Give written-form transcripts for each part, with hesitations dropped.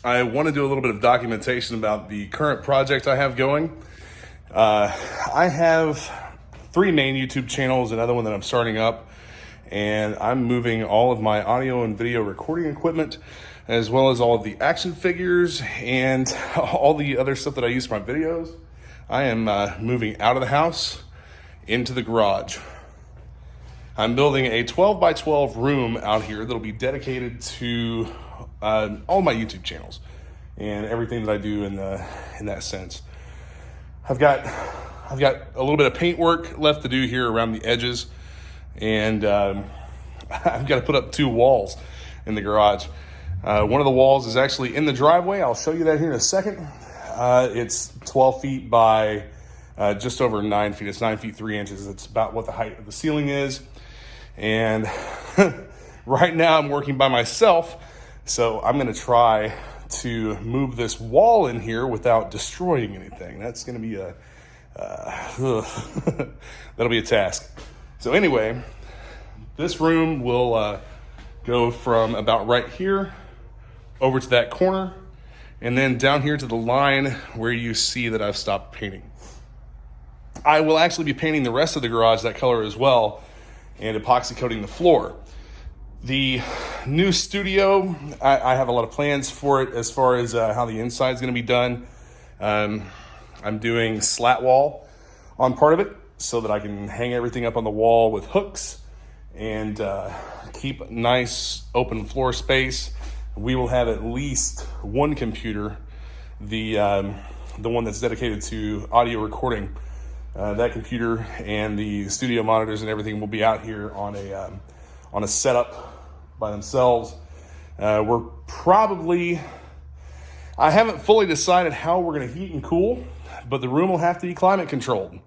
I want to do a little bit of documentation about the current project I have going. I have 3 main YouTube channels, another one that I'm starting up, and I'm moving all of my audio and video recording equipment, as well as all of the action figures and all the other stuff that I use for my videos. I am moving out of the house into the garage. I'm building a 12 by 12 room out here that'll be dedicated to all my YouTube channels and everything that I do in that sense. I've got a little bit of paint work left to do here around the edges, and I've got to put up 2 walls in the garage. One of the walls is actually in the driveway. I'll show you that here in a second. It's 12 feet by just over 9 feet. It's 9 feet 3 inches. It's about what the height of the ceiling is. And right now I'm working by myself, so I'm going to try to move this wall in here without destroying anything. That's going to be that'll be a task. So anyway, this room will go from about right here over to that corner, and then down here to the line where you see that I've stopped painting. I will actually be painting the rest of the garage that color as well, and epoxy coating the floor. The new studio, I have a lot of plans for it as far as how the inside is going to be done. I'm doing slat wall on part of it so that I can hang everything up on the wall with hooks and keep nice open floor space. We will have at least one computer, the one that's dedicated to audio recording. That computer and the studio monitors and everything will be out here on a setup by themselves. I haven't fully decided how we're going to heat and cool, but the room will have to be climate controlled.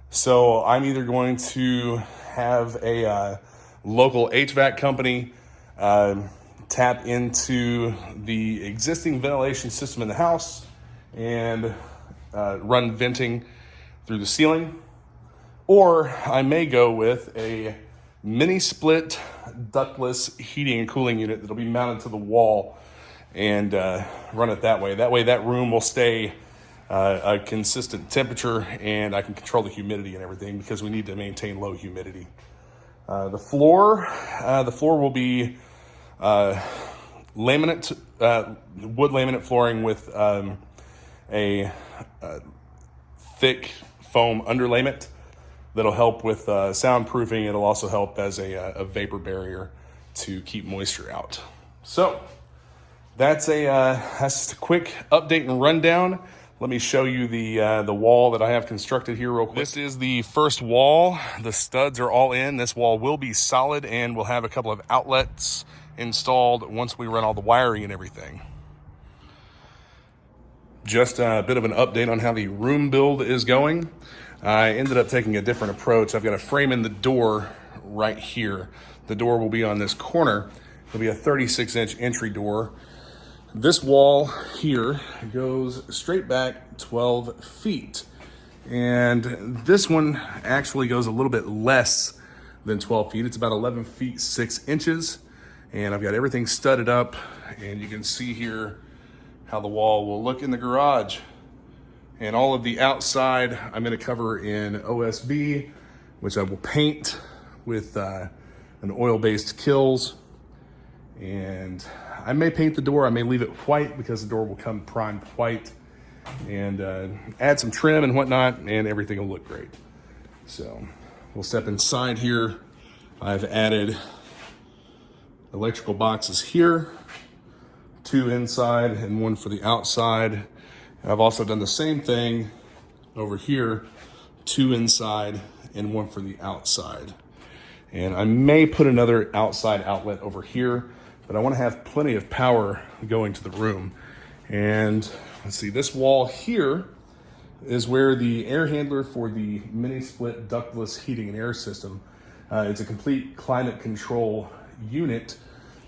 So I'm either going to have a local HVAC company tap into the existing ventilation system in the house and run venting through the ceiling, or I may go with a mini split ductless heating and cooling unit that'll be mounted to the wall and run it that way. That way that room will stay a consistent temperature, and I can control the humidity and everything because we need to maintain low humidity. The floor will be laminate, wood laminate flooring with a thick foam underlayment that'll help with soundproofing. It'll also help as a vapor barrier to keep moisture out. So that's just a quick update and rundown. Let me show you the wall that I have constructed here real quick. This is the first wall. The studs are all in. This wall will be solid, and we'll have a couple of outlets installed once we run all the wiring and everything. Just a bit of an update on how the room build is going. I ended up taking a different approach. I've got a frame in the door right here. The door will be on this corner. It'll be a 36-inch entry door. This wall here goes straight back 12 feet. And this one actually goes a little bit less than 12 feet. It's about 11 feet 6 inches. And I've got everything studded up, and you can see here how the wall will look in the garage. And all of the outside I'm going to cover in OSB, which I will paint with an oil-based Kills. And I may paint the door. I may leave it white because the door will come primed white, and add some trim and whatnot, and everything will look great. So we'll step inside here. I've added electrical boxes here, 2 inside and 1 for the outside. I've also done the same thing over here, 2 inside and 1 for the outside. And I may put another outside outlet over here, but I want to have plenty of power going to the room. And let's see, this wall here is where the air handler for the mini split ductless heating and air system. It's a complete climate control unit,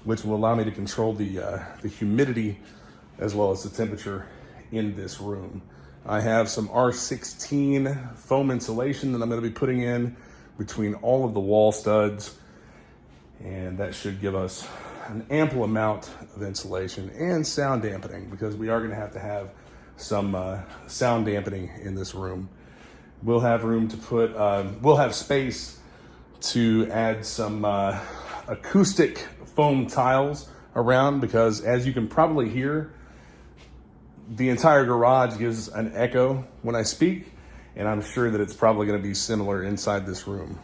which will allow me to control the humidity as well as the temperature in this room. I have some R16 foam insulation that I'm going to be putting in between all of the wall studs, and that should give us an ample amount of insulation and sound dampening, because we are going to have some sound dampening in this room. We'll have room to put, we'll have space to add some acoustic foam tiles around, because as you can probably hear, the entire garage gives an echo when I speak, and I'm sure that it's probably going to be similar inside this room.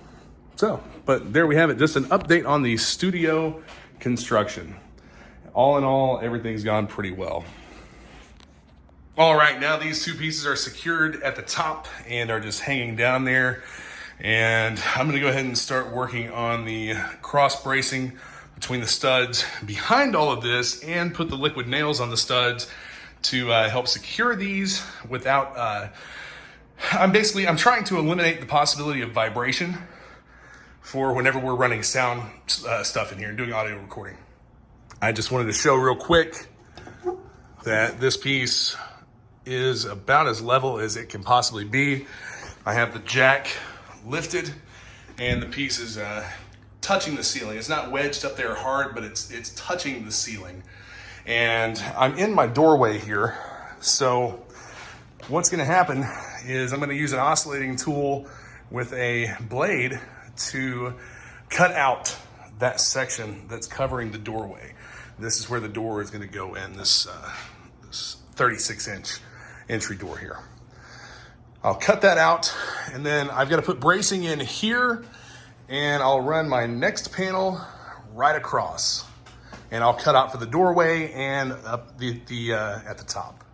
So, but there we have it, just an update on the studio construction. All in all, everything's gone pretty well. All right, now these two pieces are secured at the top and are just hanging down there. And I'm gonna go ahead and start working on the cross bracing between the studs behind all of this, and put the liquid nails on the studs to help secure these without, I'm trying to eliminate the possibility of vibration for whenever we're running sound stuff in here and doing audio recording. I just wanted to show real quick that this piece is about as level as it can possibly be. I have the jack lifted and the piece is touching the ceiling. It's not wedged up there hard, but it's touching the ceiling. And I'm in my doorway here. So what's gonna happen is I'm gonna use an oscillating tool with a blade to cut out that section that's covering the doorway. This is where the door is gonna go in, this 36-inch entry door here. I'll cut that out, and then I've got to put bracing in here, and I'll run my next panel right across, and I'll cut out for the doorway and up at the top.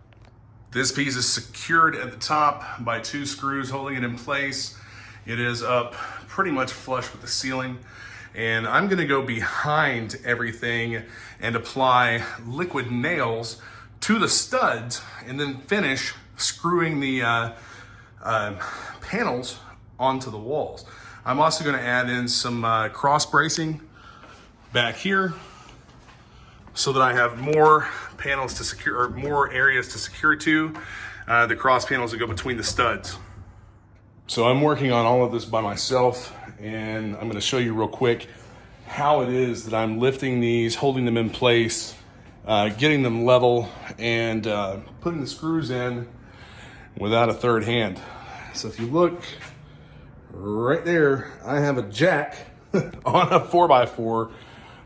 This piece is secured at the top by 2 screws holding it in place. It is up pretty much flush with the ceiling, and I'm gonna go behind everything and apply liquid nails to the studs, and then finish screwing the panels onto the walls. I'm also going to add in some cross bracing back here, so that I have more panels to secure, or more areas to secure to. The cross panels that go between the studs. So I'm working on all of this by myself, and I'm going to show you real quick how it is that I'm lifting these, holding them in place, getting them level, and putting the screws in without a third hand. So if you look right there, I have a jack on a 4x4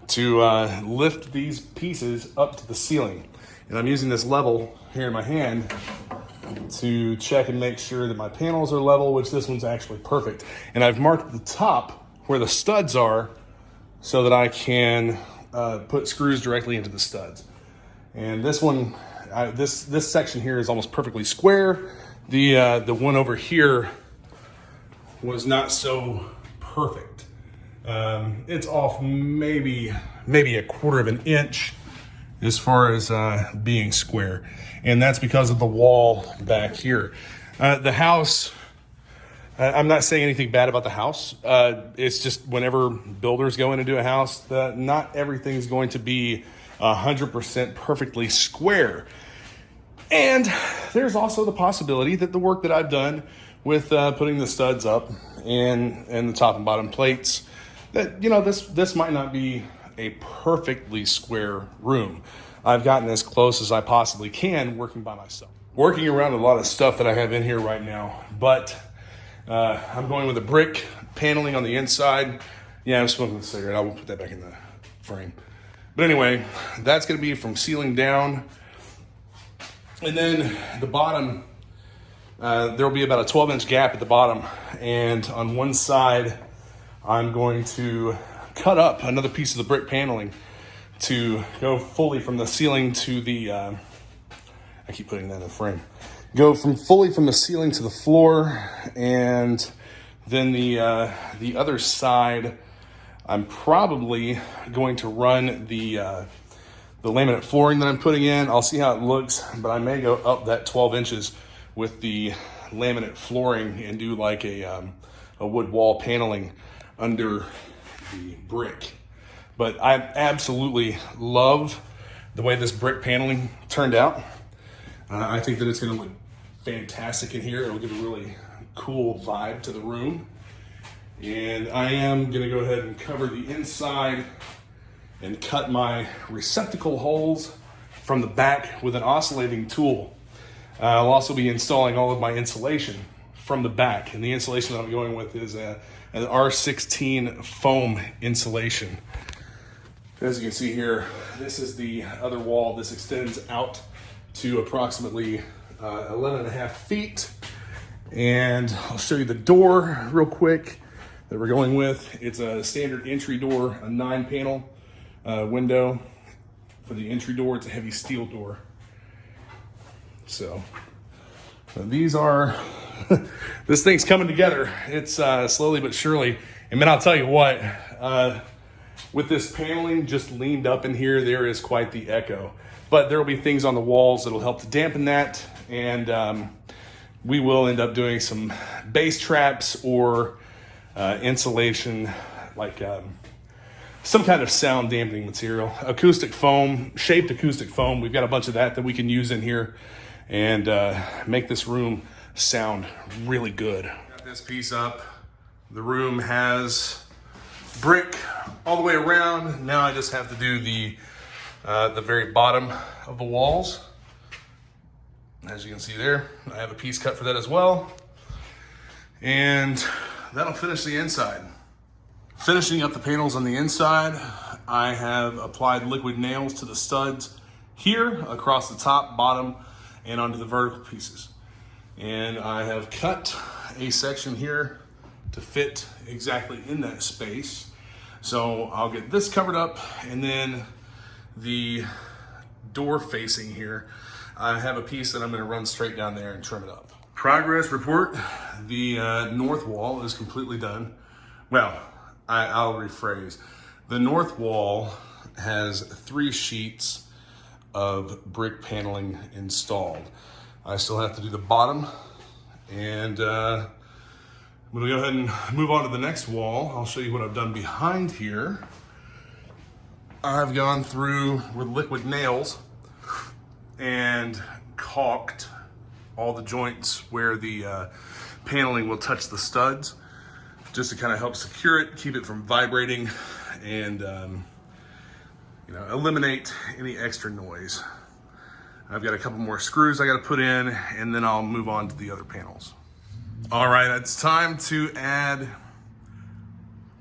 to lift these pieces up to the ceiling. And I'm using this level here in my hand to check and make sure that my panels are level, which this one's actually perfect. And I've marked the top where the studs are so that I can put screws directly into the studs. And this one, this section here is almost perfectly square. The one over here was not so perfect. It's off maybe a quarter of an inch as far as being square, and that's because of the wall back here. The house, I'm not saying anything bad about the house. It's just whenever builders go in and do a house, not everything's going to be 100% perfectly square. And there's also the possibility that the work that I've done with putting the studs up and the top and bottom plates, that, you know, this might not be a perfectly square room. I've gotten as close as I possibly can working by myself. Working around a lot of stuff that I have in here right now, but I'm going with a brick paneling on the inside. Yeah, I'm smoking a cigarette. I won't put that back in the frame. But anyway, that's gonna be from ceiling down. And then the bottom, there'll be about a 12-inch gap at the bottom. And on one side, I'm going to cut up another piece of the brick paneling to go fully from the ceiling to the, I keep putting that in the frame. Go fully from the ceiling to the floor. And then the other side, I'm probably going to run the laminate flooring that I'm putting in. I'll see how it looks, but I may go up that 12 inches with the laminate flooring and do like a wood wall paneling under the brick. But I absolutely love the way this brick paneling turned out. I think that it's gonna look fantastic in here. It'll give a really cool vibe to the room. And I am gonna go ahead and cover the inside and cut my receptacle holes from the back with an oscillating tool. I'll also be installing all of my insulation from the back, and the insulation that I'm going with is an R16 foam insulation. As you can see here, this is the other wall. This extends out to approximately 11.5 feet. And I'll show you the door real quick that we're going with. It's a standard entry door, a 9-panel window. For the entry door, it's a heavy steel door. So these are, this thing's coming together. It's slowly but surely. And man, I'll tell you what, with this paneling just leaned up in here, there is quite the echo. But there will be things on the walls that'll help to dampen that. And we will end up doing some bass traps or insulation, like some kind of sound dampening material. Acoustic foam, shaped acoustic foam. We've got a bunch of that we can use in here and make this room sound really good. Got this piece up. The room has brick all the way around. Now I just have to do the very bottom of the walls. As you can see there, I have a piece cut for that as well. And that'll finish the inside. Finishing up the panels on the inside, I have applied liquid nails to the studs here, across the top, bottom, and onto the vertical pieces. And I have cut a section here to fit exactly in that space. So I'll get this covered up, and then the door facing here, I have a piece that I'm going to run straight down there and trim it up. Progress report. The north wall is completely done. Well, I'll rephrase. The north wall has 3 sheets of brick paneling installed. I still have to do the bottom, and I'm gonna go ahead and move on to the next wall. I'll show you what I've done behind here. I've gone through with liquid nails and caulked all the joints where the paneling will touch the studs, just to kind of help secure it, keep it from vibrating, and eliminate any extra noise. I've got a couple more screws I got to put in, and then I'll move on to the other panels. All right, it's time to add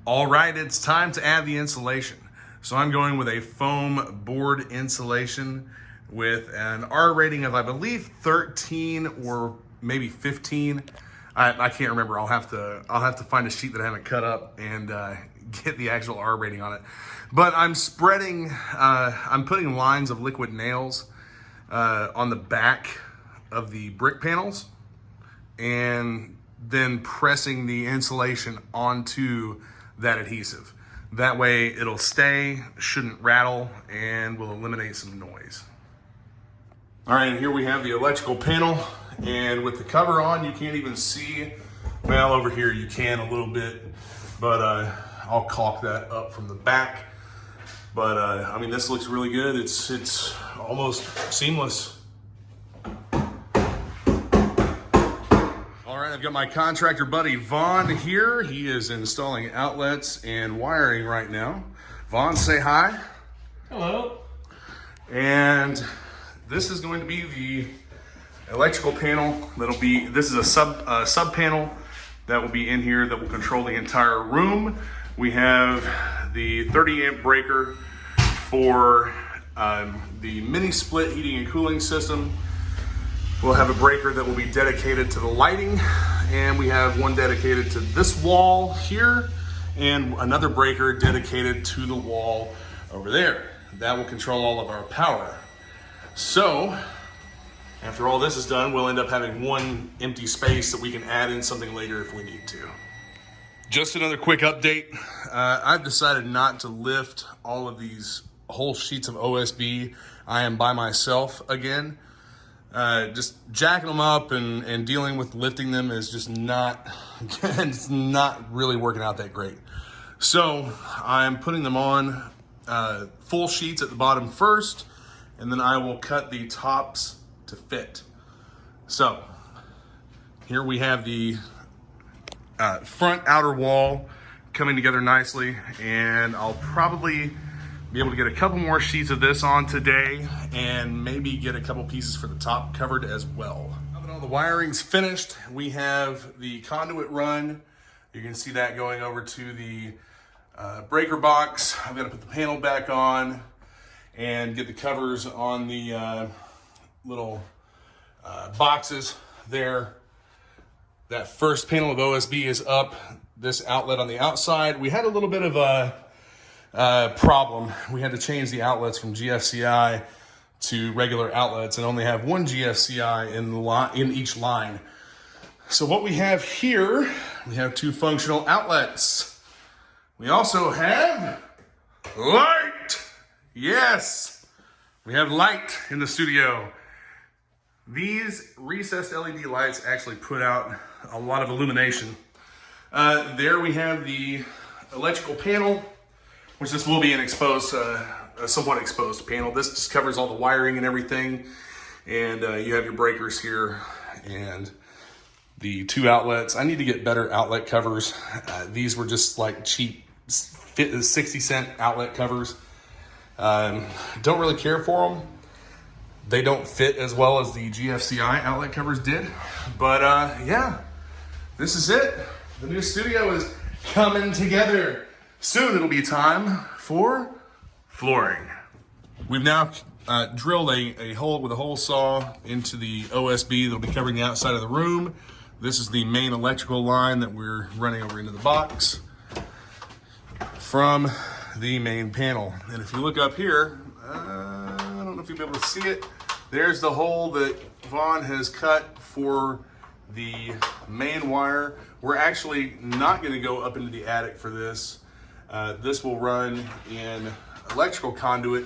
the insulation. So I'm going with a foam board insulation with an R rating of, I believe, 13 or maybe 15. I can't remember. I'll have to find a sheet that I haven't cut up and get the actual R rating on it. But I'm I'm putting lines of liquid nails on the back of the brick panels, and then pressing the insulation onto that adhesive. That way it'll stay, shouldn't rattle, and will eliminate some noise. All right, and here we have the electrical panel, and with the cover on, you can't even see. Well, over here you can a little bit, but I'll caulk that up from the back. But I mean, this looks really good. It's almost seamless. All right, I've got my contractor buddy Vaughn here. He is installing outlets and wiring right now. Vaughn, say hi. Hello. And this is going to be the electrical panel. This is a sub panel that will be in here that will control the entire room. We have the 30 amp breaker for the mini split heating and cooling system. We'll have a breaker that will be dedicated to the lighting, and we have one dedicated to this wall here, and another breaker dedicated to the wall over there. That will control all of our power. So, after all this is done, we'll end up having one empty space that we can add in something later if we need to. Just another quick update. I've decided not to lift all of these whole sheets of OSB. I am by myself again. Just jacking them up and dealing with lifting them is just not, it's not really working out that great. So I'm putting them on full sheets at the bottom first, and then I will cut the tops to fit. So here we have the front outer wall coming together nicely, and I'll probably Be able to get a couple more sheets of this on today and maybe get a couple pieces for the top covered as well. Now that all the wiring's finished, we have the conduit run. You can see that going over to the breaker box. I've got to put the panel back on and get the covers on the little boxes there. That first panel of OSB is up. This outlet on the outside, we had a little bit of a problem. We had to change the outlets from GFCI to regular outlets and only have one GFCI in each line. So what we have here, we have two functional outlets. We also have light. Yes, we have light in the studio. These recessed LED lights actually put out a lot of illumination. There we have the electrical panel, which this will be an exposed, a somewhat exposed panel. This just covers all the wiring and everything. And you have your breakers here and the two outlets. I need to get better outlet covers. These were just like cheap 60-cent outlet covers. Don't really care for them. They don't fit as well as the GFCI outlet covers did. But yeah, this is it. The new studio is coming together. Soon it'll be time for flooring. We've now drilled a hole with a hole saw into the OSB that'll be covering the outside of the room. This is the main electrical line that we're running over into the box from the main panel. And if you look up here, I don't know if you'll be able to see it. There's the hole that Vaughn has cut for the main wire. We're actually not going to go up into the attic for this. This will run in electrical conduit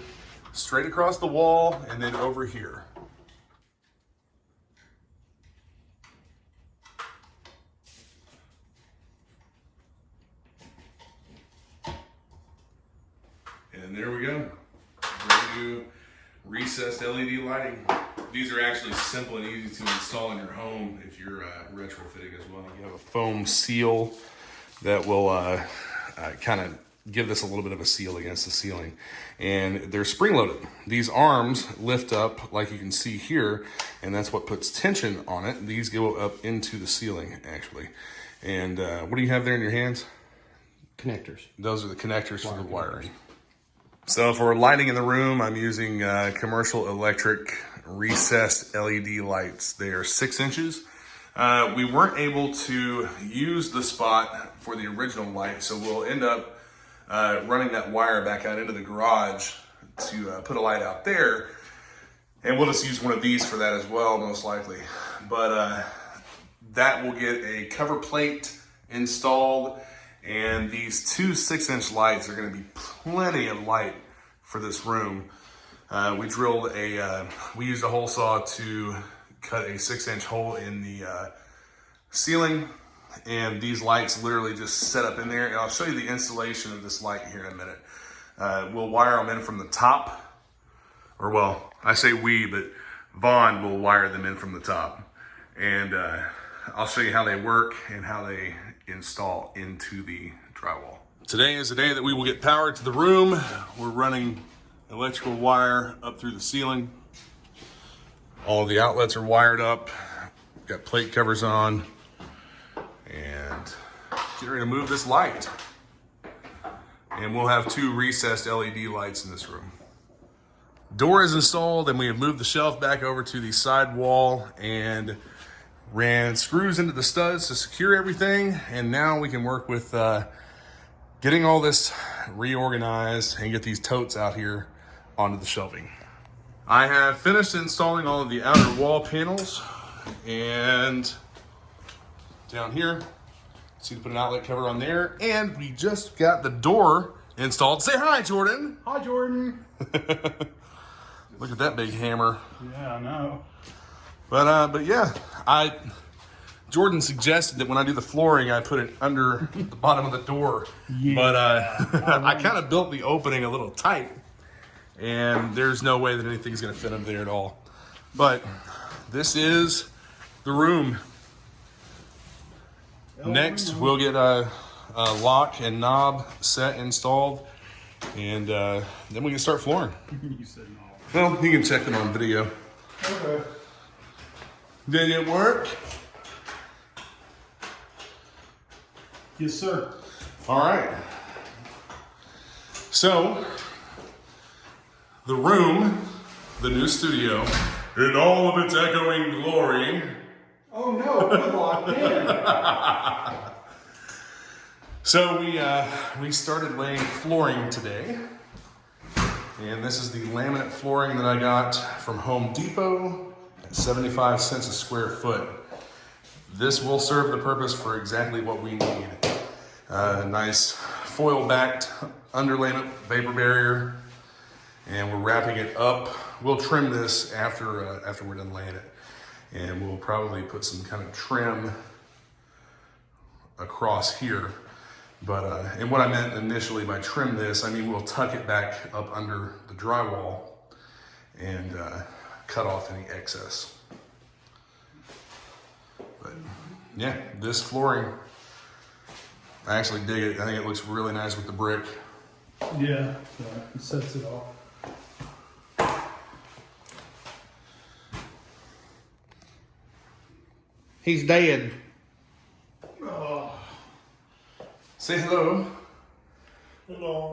straight across the wall and then over here. And there we go. Brand new recessed LED lighting. These are actually simple and easy to install in your home if you're retrofitting as well. You have a foam seal that will kind of give this a little bit of a seal against the ceiling. And they're spring loaded. These arms lift up like you can see here, and that's what puts tension on it. These go up into the ceiling actually. And what do you have there in your hands? Connectors. Those are the connectors for the wiring. So for lighting in the room, I'm using Commercial Electric recessed LED lights. They are 6 inches. We weren't able to use the spot for the original light, so we'll end up running that wire back out into the garage to put a light out there. And we'll just use one of these for that as well, most likely. But that will get a cover plate installed. And these two 6-inch lights are going to be plenty of light for this room. We used a hole saw to cut a 6-inch hole in the ceiling, and these lights literally just set up in there. And I'll show you the installation of this light here in a minute. We'll wire them in from the top, or well, I say we, but Vaughn will wire them in from the top. And I'll show you how they work and how they install into the drywall. Today is the day that we will get power to the room. We're running electrical wire up through the ceiling. All of the outlets are wired up. Got plate covers on. And getting ready to move this light. And we'll have 2 recessed LED lights in this room. Door is installed, and we have moved the shelf back over to the side wall and ran screws into the studs to secure everything. And now we can work with getting all this reorganized and get these totes out here onto the shelving. I have finished installing all of the outer wall panels, and down here, see to put an outlet cover on there, and we just got the door installed. Say hi, Jordan. Hi, Jordan. Look at that big hammer. Yeah, I know. But yeah, Jordan suggested that when I do the flooring, I put it under the bottom of the door. Yeah. But I kind of built the opening a little tight, and there's no way that anything's going to fit under there at all. But this is the room. Next, we'll get a lock and knob set installed, And then we can start flooring. You said no. Well, you can check them on video. Okay. Did it work? Yes, sir. All right. So, the room, the new studio, in all of its echoing glory. Oh no, we're locked in. So we started laying flooring today, and this is the laminate flooring that I got from Home Depot at 75 cents a square foot. This will serve the purpose for exactly what we need. Nice foil-backed underlayment vapor barrier, and we're wrapping it up. We'll trim this after we're done laying it, and we'll probably put some kind of trim across here. But, and what I meant initially by trim this, I mean we'll tuck it back up under the drywall and cut off any excess. But yeah, this flooring, I actually dig it. I think it looks really nice with the brick. Yeah, it sets it off. He's dead. Oh, Say hello. hello.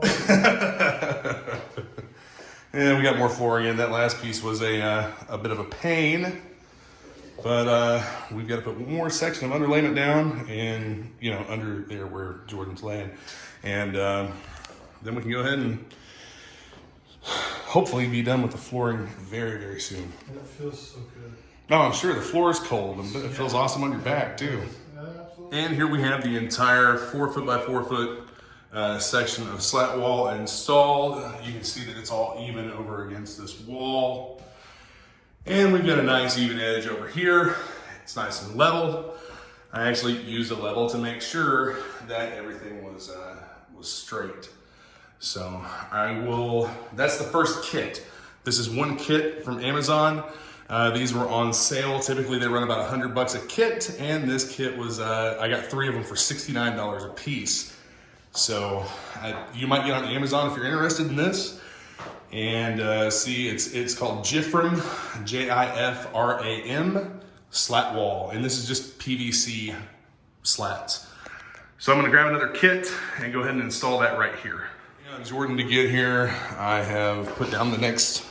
And we got more flooring in. That last piece was a bit of a pain, but we've got to put one more section of underlayment down, and you know, under there where Jordan's laying, and then we can go ahead and hopefully be done with the flooring very, very soon. That feels so good. Oh, I'm sure the floor is cold, and it feels awesome on your back too. Absolutely. And here we have the entire 4 foot by 4 foot section of slat wall installed. You can see that it's all even over against this wall. And we've got a nice even edge over here. It's nice and level. I actually used a level to make sure that everything was straight. So that's the first kit. This is one kit from Amazon. These were on sale. Typically they run about $100 a kit, and this kit was, I got 3 of them for $69 a piece. So you might get on Amazon if you're interested in this. And see, it's called Jifram, Jifram slat wall. And this is just PVC slats. So I'm gonna grab another kit and go ahead and install that right here. Jordan, to get here, I have put down the next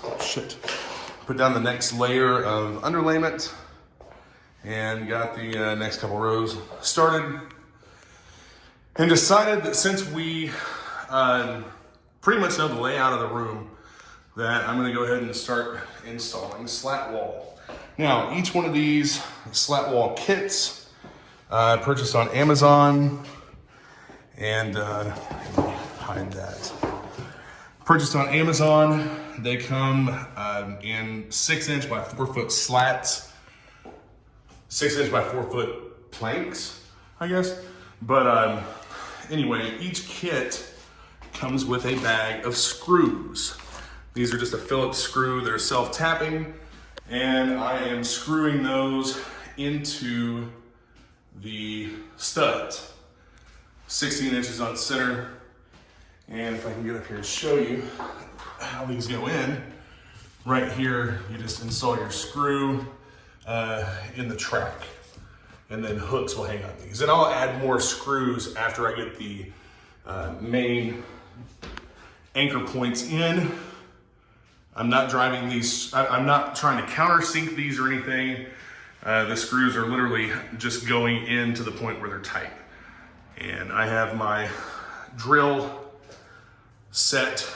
layer of underlayment and got the next couple rows started, and decided that since we pretty much know the layout of the room, that I'm going to go ahead and start installing the slat wall. Now, each one of these slat wall kits purchased on Amazon, and hide that. Purchased on Amazon. They come in 6" by 4 foot slats, 6" by 4 foot planks, I guess. But anyway, each kit comes with a bag of screws. These are just a Phillips screw. They're self-tapping, and I am screwing those into the studs. 16 inches on center. And if I can get up here and show you how these go in, right here, you just install your screw in the track, and then hooks will hang on these. And I'll add more screws after I get the main anchor points in. I'm not driving these, I'm not trying to countersink these or anything. The screws are literally just going in to the point where they're tight. And I have my drill set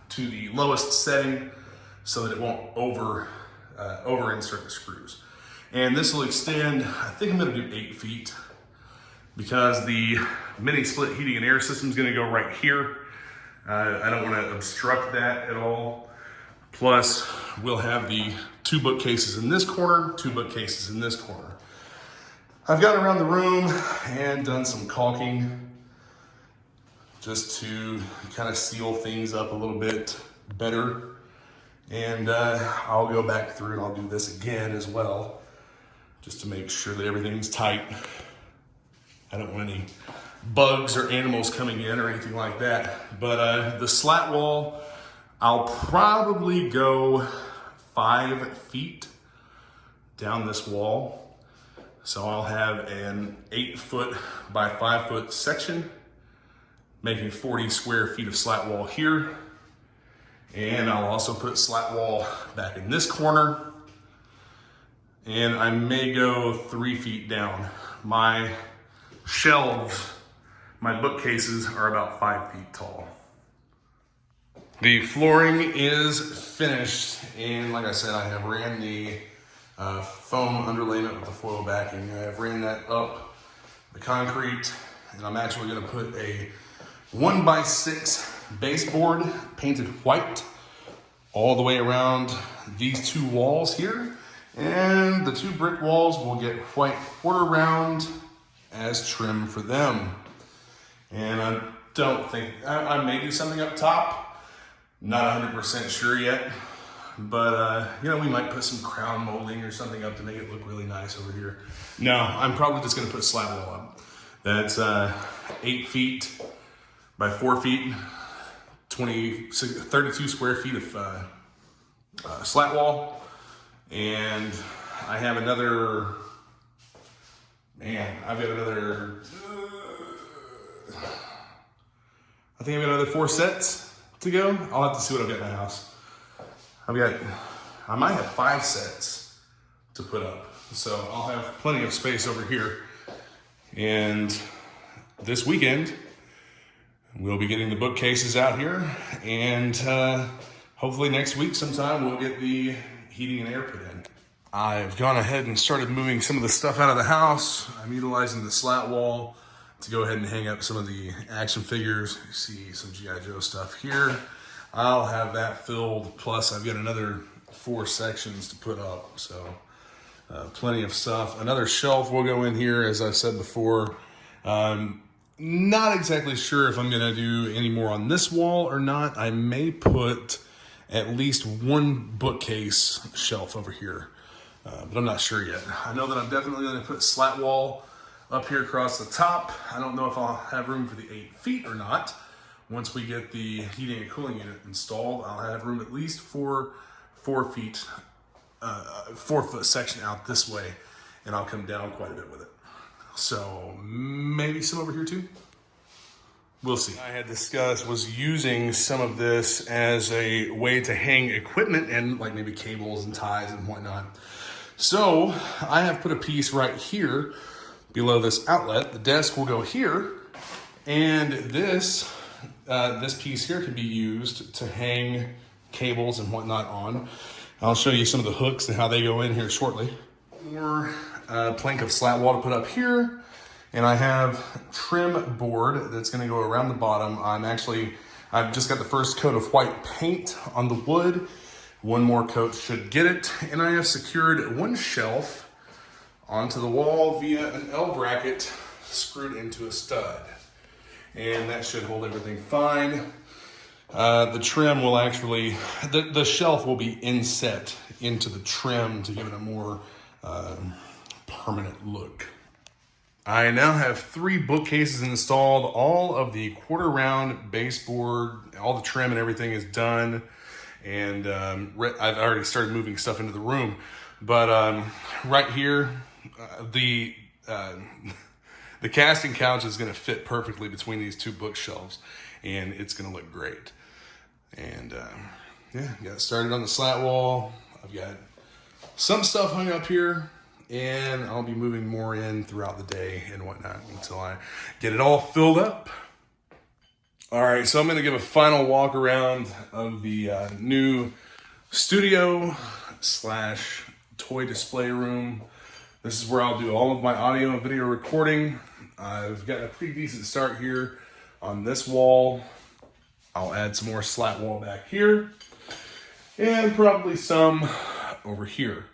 to the lowest setting so that it won't over insert the screws. And this will extend, I think I'm gonna do 8 feet, because the mini split heating and air system is gonna go right here. I don't wanna obstruct that at all. Plus, we'll have the 2 bookcases in this corner, 2 bookcases in this corner. I've gone around the room and done some caulking just to kind of seal things up a little bit better. And I'll go back through and I'll do this again as well, just to make sure that everything's tight. I don't want any bugs or animals coming in or anything like that. But the slat wall, I'll probably go 5 feet down this wall. So I'll have an 8-foot by 5-foot section, making 40 square feet of slat wall here. And I'll also put slat wall back in this corner. And I may go 3 feet down. My shelves, my bookcases are about 5 feet tall. The flooring is finished, and like I said, I have ran the foam underlayment with the foil backing. I have ran that up the concrete, and I'm actually gonna put a 1x6 baseboard painted white all the way around these 2 walls here. And the 2 brick walls will get white quarter round as trim for them. And I don't think, I may do something up top, not 100% sure yet. But, you know, we might put some crown molding or something up to make it look really nice over here. No, I'm probably just gonna put slat wall up. That's 8 feet by 4 feet, 32 square feet of slat wall. And I have another, I've got another, I think I've got another 4 sets to go. I'll have to see what I've got in my house. I might have 5 sets to put up. So I'll have plenty of space over here. And this weekend, we'll be getting the bookcases out here. And hopefully next week sometime, we'll get the heating and air put in. I've gone ahead and started moving some of the stuff out of the house. I'm utilizing the slat wall to go ahead and hang up some of the action figures. You see some G.I. Joe stuff here. I'll have that filled, plus I've got another 4 sections to put up, so plenty of stuff. Another shelf will go in here, as I've said before. Not exactly sure if I'm gonna do any more on this wall or not. I may put at least 1 bookcase shelf over here, but I'm not sure yet. I know that I'm definitely gonna put slat wall up here across the top. I don't know if I'll have room for the 8 feet or not. Once we get the heating and cooling unit installed, I'll have room at least for 4 feet, 4-foot section out this way, and I'll come down quite a bit with it. So maybe some over here too. We'll see. I had discussed was using some of this as a way to hang equipment and like maybe cables and ties and whatnot. So I have put a piece right here below this outlet. The desk will go here, and this piece here can be used to hang cables and whatnot on. I'll show you some of the hooks and how they go in here shortly. More plank of slat wall to put up here. And I have trim board that's gonna go around the bottom. I've just got the first coat of white paint on the wood. 1 more coat should get it. And I have secured 1 shelf onto the wall via an L bracket screwed into a stud. And that should hold everything fine. The trim will actually, the shelf will be inset into the trim to give it a more permanent look. I now have 3 bookcases installed. All of the quarter round baseboard, all the trim and everything is done. And I've already started moving stuff into the room. But right here, the casting couch is gonna fit perfectly between these 2 bookshelves, and it's gonna look great. And yeah, got started on the slat wall. I've got some stuff hung up here, and I'll be moving more in throughout the day and whatnot until I get it all filled up. All right, so I'm gonna give a final walk around of the new studio / toy display room. This is where I'll do all of my audio and video recording. I've got a pretty decent start here on this wall. I'll add some more slat wall back here, and probably some over here.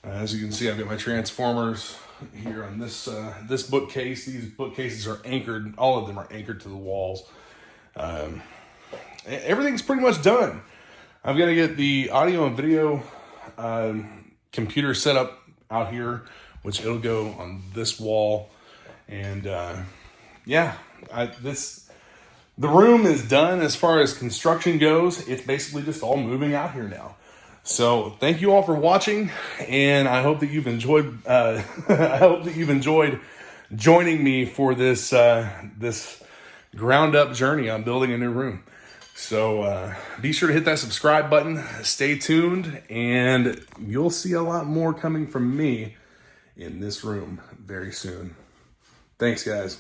As you can see, I've got my transformers here on this this bookcase. These bookcases are anchored, all of them are anchored to the walls. Everything's pretty much done. I've got to get the audio and video computer set up out here, which it'll go on this wall. And yeah, the room is done as far as construction goes. It's basically just all moving out here now. So thank you all for watching, and I hope that you've enjoyed. I hope that you've enjoyed joining me for this this ground up journey on building a new room. So be sure to hit that subscribe button. Stay tuned, and you'll see a lot more coming from me in this room very soon. Thanks, guys.